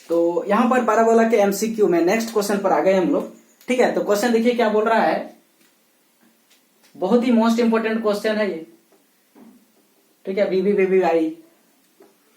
तो यहाँ पर पैराबोला के एमसीक्यू में नेक्स्ट क्वेश्चन पर आ गए हम लोग। ठीक है, तो क्वेश्चन देखिए क्या बोल रहा है, बहुत ही मोस्ट इंपोर्टेंट क्वेश्चन है ये। ठीक है, BBBBI।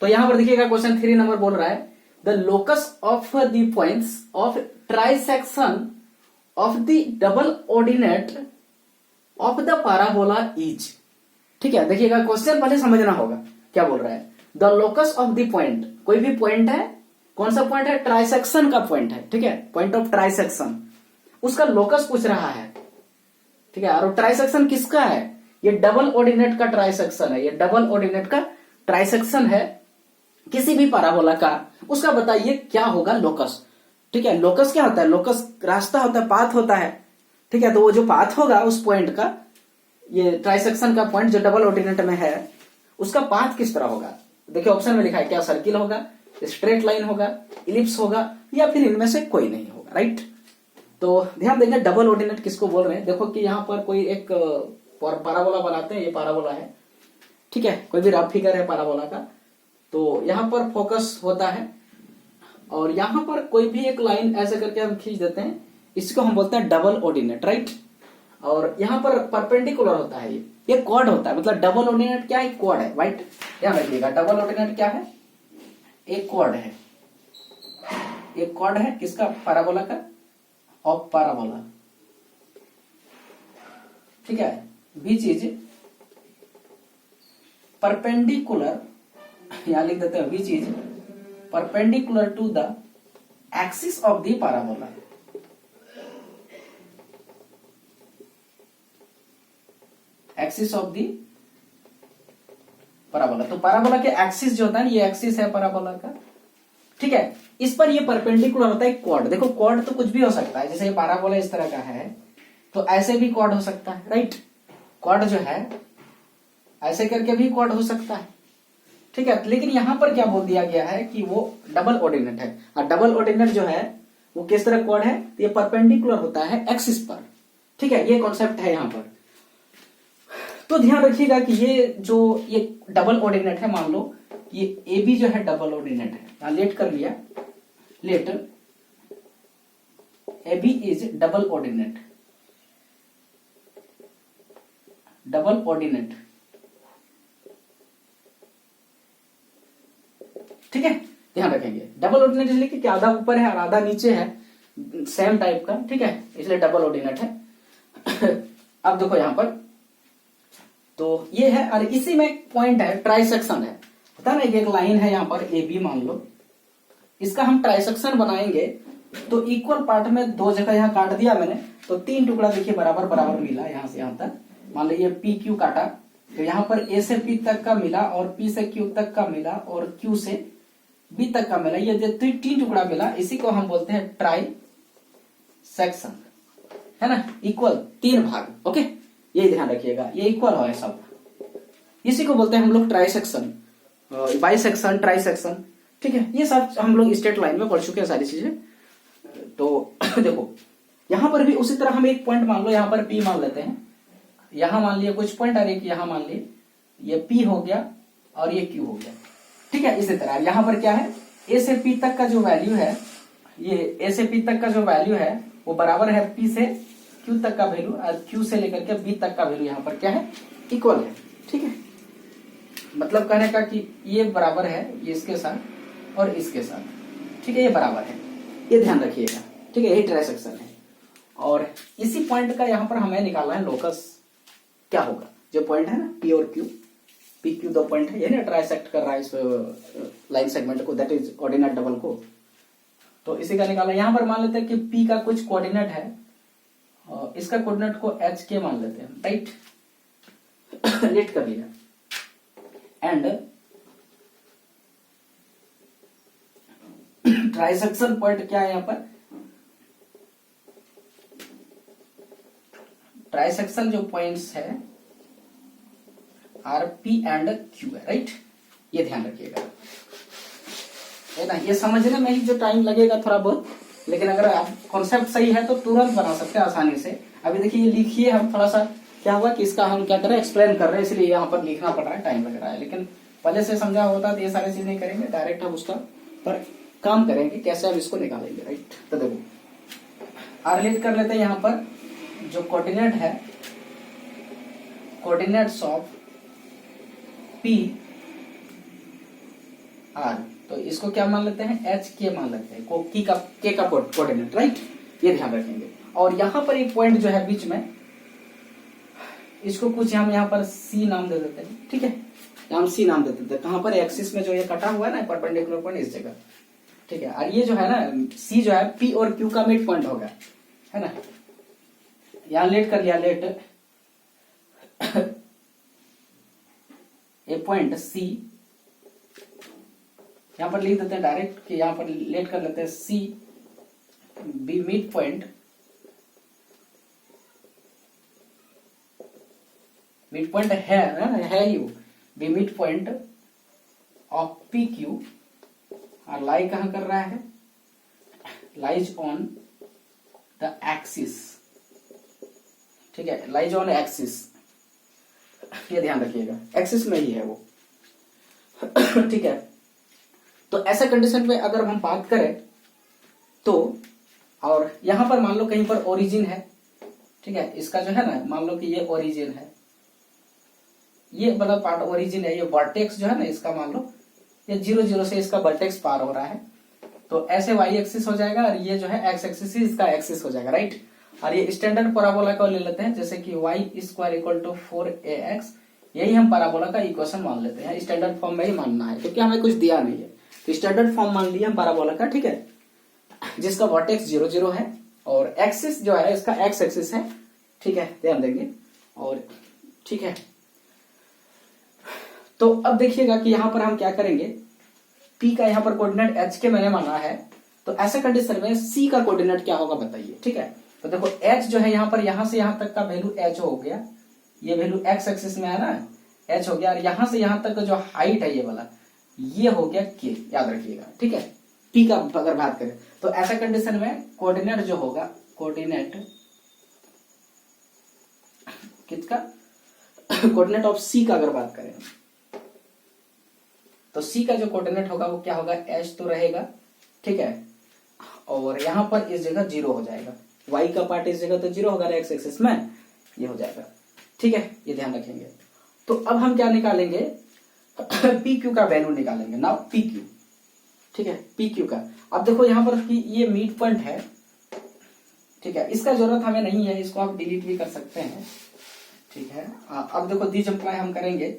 तो यहाँ पर देखिएगा क्वेश्चन 3 नंबर बोल रहा है, the locus of the points of trisection of the double ordinate of the parabola is. ठीक है, देखिएगा क्वेश्चन पहले समझना होगा क्या बोल रहा है। The locus of the point, कोई भी पॉइंट है, कौन सा पॉइंट है, ट्राइसेक्शन का पॉइंट है। ठीक है, पॉइंट ऑफ ट्राइसेक्शन, उसका लोकस पूछ रहा है। ठीक है, और ट्राइसेक्शन किसका है, ये डबल ऑर्डिनेट का ट्राइसेक्शन है, ये डबल ऑर्डिनेट का ट्राइसेक्शन है किसी भी पैराबोला का। उसका बताइए क्या होगा लोकस। ठीक है, लोकस क्या होता है, लोकस रास्ता होता है, पाथ होता है। ठीक है, तो वो जो पाथ होगा उस पॉइंट का, ये ट्राइसेक्शन का पॉइंट जो डबल ऑर्डिनेट में है, उसका पाथ किस तरह होगा। देखिए ऑप्शन में लिखा है, क्या सर्किल होगा, स्ट्रेट लाइन होगा, इलिप्स होगा, या फिर इनमें से कोई नहीं होगा। राइट, तो ध्यान देंगे डबल ऑर्डिनेट किसको बोल रहे हैं। देखो कि यहाँ पर कोई एक पैराबोला बनाते हैं, ये पैराबोला है। ठीक है, कोई भी रफ फिगर है पैराबोला का, तो यहाँ पर फोकस होता है और यहाँ पर कोई भी एक लाइन ऐसे करके हम खींच देते हैं, इसको हम बोलते हैं डबल ऑर्डिनेट। राइट, और यहाँ पर परपेंडिकुलर होता है, ये कॉर्ड होता है। मतलब डबल ऑर्डिनेट क्या है, कॉर्ड है। राइट, ध्यान रखिएगा, डबल ऑर्डिनेट क्या है, एक कॉर्ड है, एक कॉर्ड है किसका, पैराबोला का, ऑफ पैराबोला। ठीक है, विच इज परपेंडिकुलर, यहां लिख देते हैं, which is perpendicular to the axis of the parabola. Axis of the parabola, तो पैराबोला के एक्सिस जो होता है, ये एक्सिस है पैराबोला का। ठीक है, इस पर ये परपेंडिकुलर होता है कॉर्ड। देखो कॉर्ड तो कुछ भी हो सकता है, जैसे ये पैराबोला इस तरह का है तो ऐसे भी कॉर्ड हो सकता है। राइट, कॉर्ड जो है ऐसे करके भी कॉर्ड हो सकता है। ठीक है, लेकिन यहां पर क्या बोल दिया गया है कि वो डबल ऑर्डिनेट है, और डबल ऑर्डिनेट जो है वो किस तरह कॉर्ड है, ये परपेंडिकुलर होता है एक्सिस पर। ठीक है, ये कॉन्सेप्ट है यहां पर। तो ध्यान रखिएगा कि ये डबल ऑर्डिनेट है, मान लो ये ए बी जो है डबल ऑर्डिनेट है, यहां लेट कर लिया, let A B is double ordinate, double ordinate. ठीक है, ध्यान रखेंगे डबल ऑर्डिनेट इसलिए कि आधा ऊपर है और आधा नीचे है, सेम टाइप का। ठीक है, इसलिए डबल ऑर्डिनेट है। अब देखो यहां पर, तो ये है, और इसी में पॉइंट है, ट्राइसेक्शन है, पता ना, एक लाइन है यहाँ पर ए बी मान लो, इसका हम ट्राइसेक्शन बनाएंगे तो इक्वल पार्ट में दो जगह यहाँ काट दिया मैंने, तो 3 टुकड़ा देखिए बराबर बराबर मिला यहां से यहां तक। मान लो ये पी क्यू काटा, तो यहाँ पर ए से पी तक का मिला, और पी से क्यू तक का मिला, और क्यू से बी तक का मिला, ये जो 3 टुकड़ा मिला, इसी को हम बोलते हैं ट्राई सेक्शन, है ना, इक्वल 3 भाग। ओके, ये ध्यान रखिएगा, ये इक्वल है सब, इसी को बोलते हैं हम लोग ट्राइसेक्शन, बाइसेक्शन, ट्राइसेक्शन। ठीक है, ये सब हम लोग स्ट्रेट लाइन में पढ़ चुके हैं सारी चीजें। तो देखो यहां पर भी उसी तरह हम एक पॉइंट मान लो, यहां पर पी मान लेते हैं, यहां मान लिया कुछ पॉइंट, और एक यहां मान लिए, ये पी हो गया और ये क्यू हो गया। ठीक है, इसी तरह यहां पर क्या है, ए से पी तक का जो वैल्यू है, ये ए से पी तक का जो वैल्यू है वो बराबर है पी से क्यू तक का वैल्यू, और क्यू से लेकर के बी तक का वैल्यू यहाँ पर क्या है, इक्वल है। ठीक है, मतलब कहने का कि ये बराबर है ये इसके साथ और इसके साथ। ठीक है, ये बराबर है, ये ध्यान रखिएगा। ठीक है, यही ट्राइसेक्शन है, और इसी पॉइंट का यहाँ पर हमें निकालना है लोकस क्या होगा। जो पॉइंट है ना पी और क्यू, पी क्यू 2 पॉइंट है, ये ना ट्राइसेक्ट कर रहा है इस लाइन सेगमेंट को, दैट इज ऑर्डिनेट डबल को। तो इसी का निकालना, यहाँ पर मान लेते हैं कि पी का कुछ कोऑर्डिनेट है, और इसका कोऑर्डिनेट को एच के मान लेते हैं। राइट, लेट कर लिया, एंड ट्राइसेक्शन पॉइंट क्या है यहाँ पर, ट्राइसेक्शन जो पॉइंट्स है आर पी एंड क्यू है। राइट, ये ध्यान रखिएगा, है ना, ये समझने में ही जो टाइम लगेगा थोड़ा बहुत, लेकिन अगर आप कॉन्सेप्ट सही है तो तुरंत बना सकते हैं आसानी से। अभी देखिए ये लिखिए, हम थोड़ा सा क्या हुआ कि इसका हम क्या कर रहे हैं, एक्सप्लेन कर रहे हैं, इसलिए यहाँ पर लिखना पड़ रहा है, टाइम लग रहा है। लेकिन पहले से समझा होता तो ये सारी चीज नहीं करेंगे, डायरेक्ट हम उसका पर काम करेंगे कैसे हम इसको निकालेंगे, राइट। तो देखो रिलेट कर लेते हैं यहाँ पर जो कोऑर्डिनेट है, कोऑर्डिनेट्स ऑफ पी आर, तो इसको क्या मान लेते हैं, एच के मान लेते हैं, के का कोऑर्डिनेट, राइट। ये ध्यान रखेंगे। और यहाँ पर एक पॉइंट जो है बीच में, इसको कुछ हम यहाँ पर सी नाम दे देते हैं, ठीक है। हम सी नाम दे देते हैं, कहाँ पर, एक्सिस में जो ये कटा हुआ है ना परपेंडिकुलर पॉइंट, इस जगह, ठीक है। और ये जो है ना सी जो है पी और क्यू का मिड पॉइंट होगा, है ना। यहां लेट कर लिया, लेट ए पॉइंट सी, यहां पर लिख देते हैं डायरेक्ट कि यहां पर लेट कर लेते हैं C B mid point, mid point है U B mid point of P Q, और लाई कहां कर रहा है, लाइज ऑन द एक्सिस, ठीक है, लाइज ऑन एक्सिस, ये ध्यान रखिएगा, एक्सिस में ही है वो ठीक है। तो ऐसा कंडीशन में अगर हम बात करें तो, और यहां पर मान लो कहीं पर ओरिजिन है, ठीक है, इसका जो है ना, मान लो कि ये ओरिजिन है, ये वाला पार्ट ओरिजिन है, ये वर्टेक्स जो है ना इसका, मान लो ये 0 0 से इसका वर्टेक्स पार हो रहा है, तो ऐसे वाई एक्सिस हो जाएगा, और ये जो है एक्स एक्सिस ही इसका एक्सिस हो जाएगा, राइट। और ये स्टैंडर्ड पैराबोला को ले लेते हैं, जैसे कि y square equal to 4ax, यही हम पैराबोला का इक्वेशन मान लेते हैं, स्टैंडर्ड फॉर्म में ही मानना है, क्योंकि हमें कुछ दिया नहीं है, तो स्टैंडर्ड फॉर्म मान लिया हम पैराबोला का, ठीक है, जिसका वर्टेक्स 0 0 है, और एक्सिस जो है इसका एक्स एक्सिस है, ठीक है, ध्यान देंगे। और ठीक है, तो अब देखिएगा कि यहां पर हम क्या करेंगे, P का यहाँ पर कोऑर्डिनेट H के मैंने माना है, तो ऐसे कंडीशन में C का कोऑर्डिनेट क्या होगा बताइए, ठीक है। तो देखो H जो है यहाँ पर, यहां से यहां तक का वैल्यू H हो गया, ये वैल्यू एक्स एक्सिस में है ना, H हो गया, और यहां से यहां तक का जो हाइट है ये वाला, ये हो गया K, याद रखिएगा, ठीक है। P का अगर बात करें तो ऐसा कंडीशन में कोऑर्डिनेट जो होगा, कोऑर्डिनेट किसका, कोऑर्डिनेट ऑफ C का अगर बात करें तो C का जो कोऑर्डिनेट होगा वो क्या होगा, H तो रहेगा, ठीक है, और यहां पर इस जगह 0 हो जाएगा, Y का पार्ट इस जगह तो 0 होगा एक्स एक्सिस में, ये हो जाएगा, ठीक है, ये ध्यान रखेंगे। तो अब हम क्या निकालेंगे पी क्यू का वैल्यू निकालेंगे, नाउ पी क्यू, ठीक है, पी क्यू का। अब देखो यहां पर कि ये मिड पॉइंट है, ठीक है, इसका जरूरत हमें नहीं है, इसको आप डिलीट भी कर सकते हैं, ठीक है। अब देखो दीज अप्लाई हम करेंगे,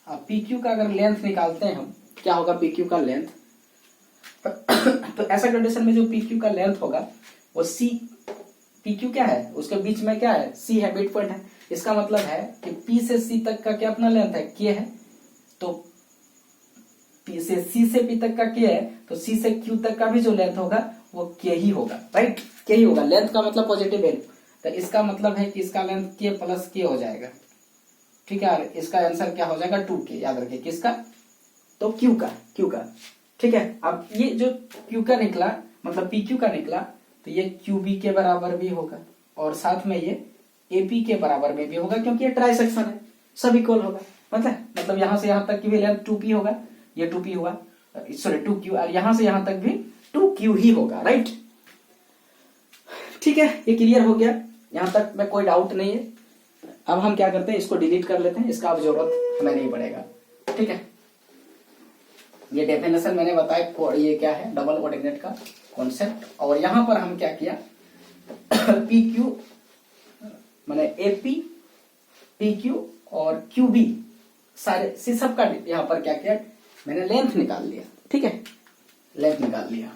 पी क्यू का अगर लेंथ निकालते हैं हम, क्या होगा पी क्यू का लेंथ तो ऐसा कंडीशन में जो पी क्यू का लेंथ होगा वो सी, पी क्यू क्या है, उसके बीच में क्या है, सी है, मिड पॉइंट है, इसका मतलब है कि पी से सी तक का क्या अपना लेंथ है, के है, तो पी से सी से पी तक का के है, तो सी से क्यू तक का भी जो लेंथ होगा वो के ही होगा, राइट, के ही होगा, लेंथ का मतलब पॉजिटिव वैल्यू, तो इसका मतलब है कि इसका लेंथ के प्लस के हो जाएगा, ठीक है, इसका आंसर क्या हो जाएगा 2k, याद रखिए, किसका, तो क्यू का, ठीक है। अब ये जो क्यू का निकला, मतलब पी क्यू का निकला, तो ये क्यू बी के बराबर भी होगा, और साथ में ये एपी के बराबर में भी होगा, क्योंकि ये ट्राई सेक्शन है, सब इक्वल होगा, मतलब यहां से यहां तक की भी लेंथ 2p होगा, ये 2p हुआ, सॉरी 2q, और यहां से यहां तक भी 2q ही होगा, राइट, ठीक है, ये क्लियर हो गया, यहां तक में कोई डाउट नहीं है। अब हम क्या करते हैं, इसको डिलीट कर लेते हैं, इसका अब जरूरत हमें नहीं पड़ेगा, ठीक है। ये डेफिनेशन मैंने बताया, ये क्या है, डबल कोऑर्डिनेट का कॉन्सेप्ट, और यहां पर हम क्या किया पी क्यू माने एपी, पी क्यू और क्यू बी, सारे सब का यहां पर क्या किया, मैंने लेंथ निकाल लिया, ठीक है, लेंथ निकाल लिया।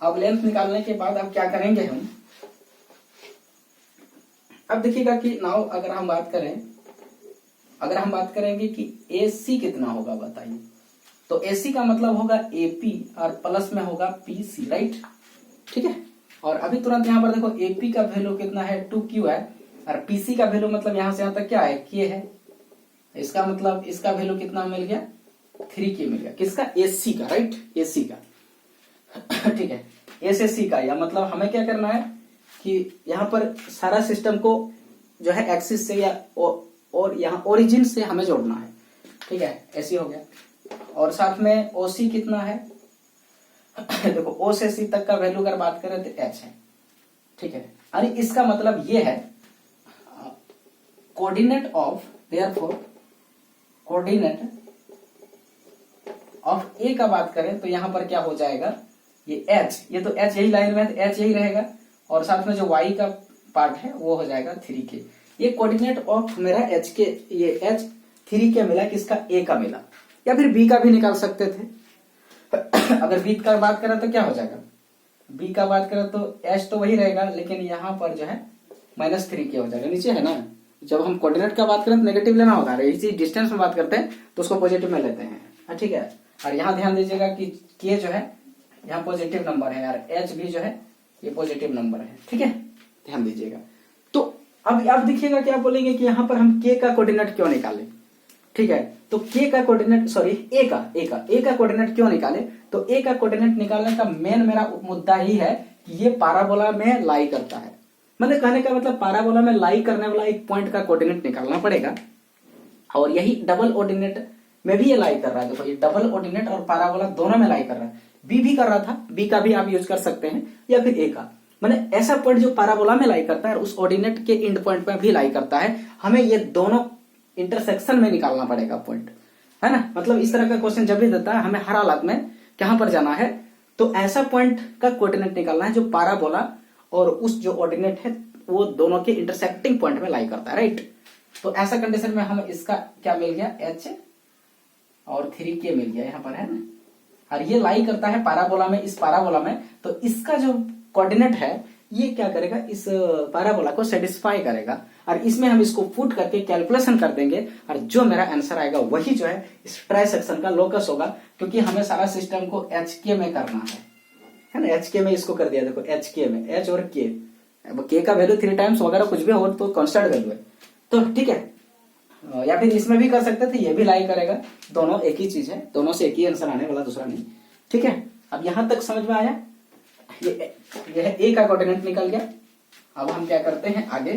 अब लेंथ निकालने के बाद अब क्या करेंगे हम, अब देखिएगा कि नाउ अगर हम बात करेंगे कि AC कितना होगा बताइए, तो AC का मतलब होगा AP और प्लस में होगा PC, राइट, ठीक है। और अभी तुरंत यहां पर देखो AP का वैल्यू कितना है 2Q है, और PC का वैल्यू मतलब यहां से यहां तक क्या है K है, इसका मतलब इसका वैल्यू कितना मिल गया 3K मिल गया, किसका, AC का, राइट, AC का ठीक है, A से C का, या मतलब हमें क्या करना है कि यहाँ पर सारा सिस्टम को जो है एक्सिस से या और यहाँ ओरिजिन से हमें जोड़ना है, ठीक है, ऐसी हो गया, और साथ में OC कितना है देखो ओ से सी तक का वैल्यू अगर बात करें तो एच है, ठीक है। अरे इसका मतलब ये है coordinate of, therefore coordinate of A का बात करें तो यहां पर क्या हो जाएगा, ये एच, ये तो एच यही लाइन में है तो एच यही रहेगा, और साथ में जो वाई का पार्ट है वो हो जाएगा 3k। ये कोऑर्डिनेट ऑफ मेरा एच के, ये एच 3k मिला, किसका, ए का मिला, या फिर बी का भी निकाल सकते थे। अगर बी का बात करें तो क्या हो जाएगा, बी का बात करें तो एच तो वही रहेगा, लेकिन यहाँ पर जो है -3k हो जाएगा, नीचे है ना। जब हम कोऑर्डिनेट का बात करें तो नेगेटिव लेना होगा, इसी डिस्टेंस में बात करते हैं तो उसको पॉजिटिव में लेते हैं, ठीक है। और यहाँ ध्यान दीजिएगा कि के जो है यहाँ पॉजिटिव नंबर है यार, एच भी जो है ये पॉजिटिव नंबर है, ठीक है, ध्यान दीजिएगा। तो अब देखिएगा क्या बोलेंगे कि यहाँ पर हम के का कोऑर्डिनेट क्यों निकालें, ठीक है। तो के का कोऑर्डिनेट, सॉरी ए का कोऑर्डिनेट क्यों निकाले, तो ए का कोऑर्डिनेट निकालने का मेन मेरा मुद्दा ही है कि ये पाराबोला में लाई करता है। मतलब कहने का मतलब पाराबोला में लाई करने वाला एक पॉइंट का कोऑर्डिनेट निकालना पड़ेगा, और यही डबल ऑर्डिनेट में भी ये लाई कर रहा है। देखो ये डबल ऑर्डिनेट और पाराबोला दोनों में लाई कर रहा है, बी भी कर रहा था, बी का भी आप यूज कर सकते हैं, या फिर ए का। मैंने ऐसा पॉइंट जो पाराबोला में लाई करता है और उस ऑर्डिनेट के एंड पॉइंट में भी लाई करता है, हमें ये दोनों इंटरसेक्शन में निकालना पड़ेगा पॉइंट, है ना। मतलब इस तरह का क्वेश्चन जब भी देता है हमें हर हालत में कहां पर जाना है, तो ऐसा पॉइंट का कोऑर्डिनेट निकालना है जो पाराबोला और उस जो ऑर्डिनेट है वो दोनों के इंटरसेक्टिंग पॉइंट में लाई करता है, राइट। तो ऐसा कंडीशन में हम इसका क्या मिल गया, एच और 3k मिल गया यहाँ पर, है ना। और ये लाई करता है पाराबोला में, इस पाराबोला में, तो इसका जो कोऑर्डिनेट है ये क्या करेगा, इस पाराबोला को सेटिस्फाई करेगा, और इसमें हम इसको पुट करके कैलकुलेशन कर देंगे, और जो मेरा आंसर आएगा वही जो है इस ट्राई सेक्शन का लोकस होगा, क्योंकि हमें सारा सिस्टम को HK में करना है ना। HK में इसको कर दिया, देखो HK में H और K, अब K का वैल्यू 3 टाइम्स वगैरह कुछ भी हो तो कांस्टेंट वैल्यू है, तो ठीक है। या फिर इसमें भी कर सकते थे, ये भी लाई करेगा, दोनों एक ही चीज है, दोनों से एक ही आंसर आने वाला, दूसरा नहीं, ठीक है। अब यहां तक समझ में आया, ये ए का कोऑर्डिनेट निकल गया। अब हम क्या करते हैं, आगे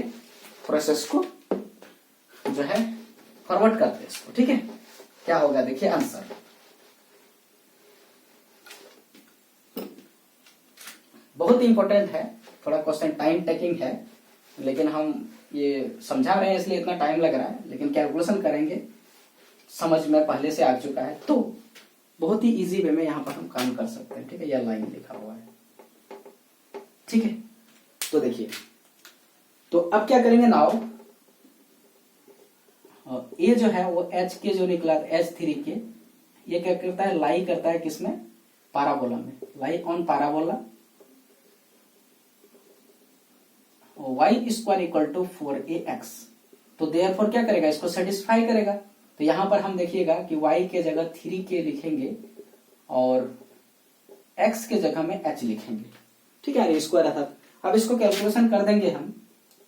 प्रोसेस को जो है फॉरवर्ड करते हैं इसको, ठीक है। क्या होगा देखिए आंसर, बहुत इंपॉर्टेंट है, थोड़ा क्वेश्चन टाइम टेकिंग है, लेकिन हम ये समझा रहे हैं इसलिए इतना टाइम लग रहा है, लेकिन कैलकुलेशन करेंगे, समझ में पहले से आ चुका है, तो बहुत ही इजी वे में यहाँ पर हम काम कर सकते हैं, ठीक है। यह लाइन लिखा हुआ है, ठीक है। तो देखिए, तो अब क्या करेंगे नाउ, ये जो है वो HK जो निकला H3K, ये क्या करता है, लाई करता है किसमें, पाराबोला में, lie on parabola, y square equal to 4ax। तो देयरफॉर क्या करेगा, इसको सेटिस्फाई करेगा। तो यहां पर हम देखिएगा कि y के जगह 3k लिखेंगे और x के जगह में h लिखेंगे, ठीक है, स्क्वायर था। अब इसको कैलकुलेशन कर देंगे हम,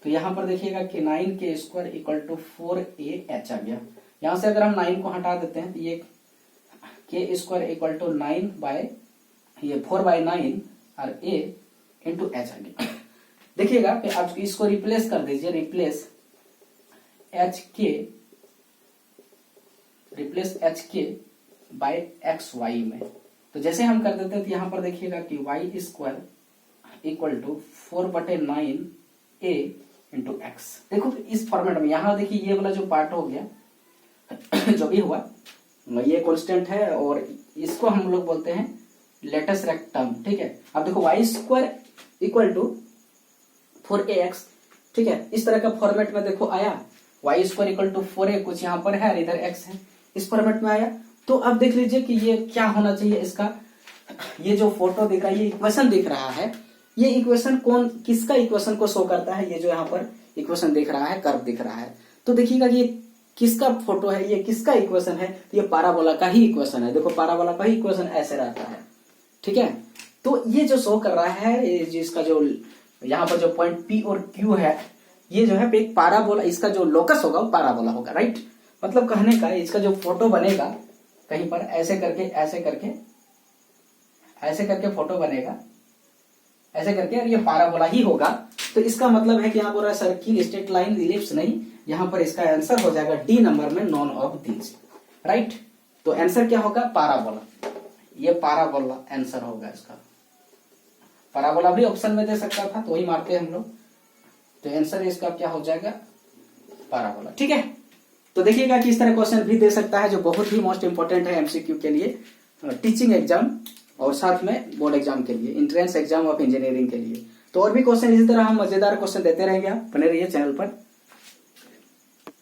तो यहां पर देखिएगा कि 9k square equal to 4ah आ गया। यहां से अगर हम 9 को हटा देते हैं तो ये k square equal to 9 by ये 4/9 और a इंटू h आ गया। देखिएगा कि आप इसको रिप्लेस कर दीजिए, रिप्लेस HK बाय XY में। तो जैसे हम कर देते हैं तो यहां पर देखिएगा कि y square equal to 4/9a into x। देखो इस फॉर्मेट में, यहां देखिए ये वाला जो पार्ट हो गया जो भी हुआ ये कांस्टेंट है, और इसको हम लोग बोलते हैं लेटेस्ट रेक्टम, ठीक है। अब देखो y square equal to 4ax, ठीक है, इस तरह का फॉर्मेट में देखो आया, y square equal to 4a कुछ यहाँ पर है और इधर x है, इस फॉर्मेट में आया। तो अब देख लीजिए कि ये क्या होना चाहिए, इसका ये जो फोटो दिख रहा है, ये इक्वेशन दिख रहा है, ये इक्वेशन किसका इक्वेशन को शो करता है, ये जो यहाँ पर इक्वेशन दिख रहा है, कर्व दिख रहा है। तो देखिएगा ये किसका फोटो है, ये किसका इक्वेशन है, ये पाराबोला का ही इक्वेशन है। देखो पाराबोला का ही इक्वेशन ऐसे रहता है, ठीक है। तो ये जो शो कर रहा है, ये जिसका जो यहाँ पर जो पॉइंट P और Q है, ये जो है एक पाराबोला, इसका जो लोकस होगा वो पाराबोला होगा, राइट। मतलब कहने का इसका जो फोटो बनेगा कहीं पर ऐसे करके ऐसे करके ऐसे करके फोटो बनेगा, ऐसे करके, और ये पाराबोला ही होगा। तो इसका मतलब है कि यहाँ पर सर्किल, स्ट्रेट लाइन, इलिप्स नहीं, यहाँ पर इसका आंसर हो जाएगा D नंबर में नॉन ऑफ दीज, राइट। तो आंसर क्या होगा, पाराबोला। ये पाराबोला आंसर होगा इसका। पाराबोला भी ऑप्शन में दे सकता था तो वही मारते हैं हम लोग। तो आंसर इसका क्या हो जाएगा, पाराबोला। ठीक है, तो देखिएगा कि इस तरह क्वेश्चन भी दे सकता है जो बहुत ही मोस्ट इंपोर्टेंट है एमसीक्यू के लिए, टीचिंग एग्जाम और साथ में बोर्ड एग्जाम के लिए, एंट्रेंस एग्जाम ऑफ इंजीनियरिंग के लिए। तो और भी क्वेश्चन इसी तरह हम मजेदार क्वेश्चन देते रहेंगे, आप बने रहिए चैनल पर।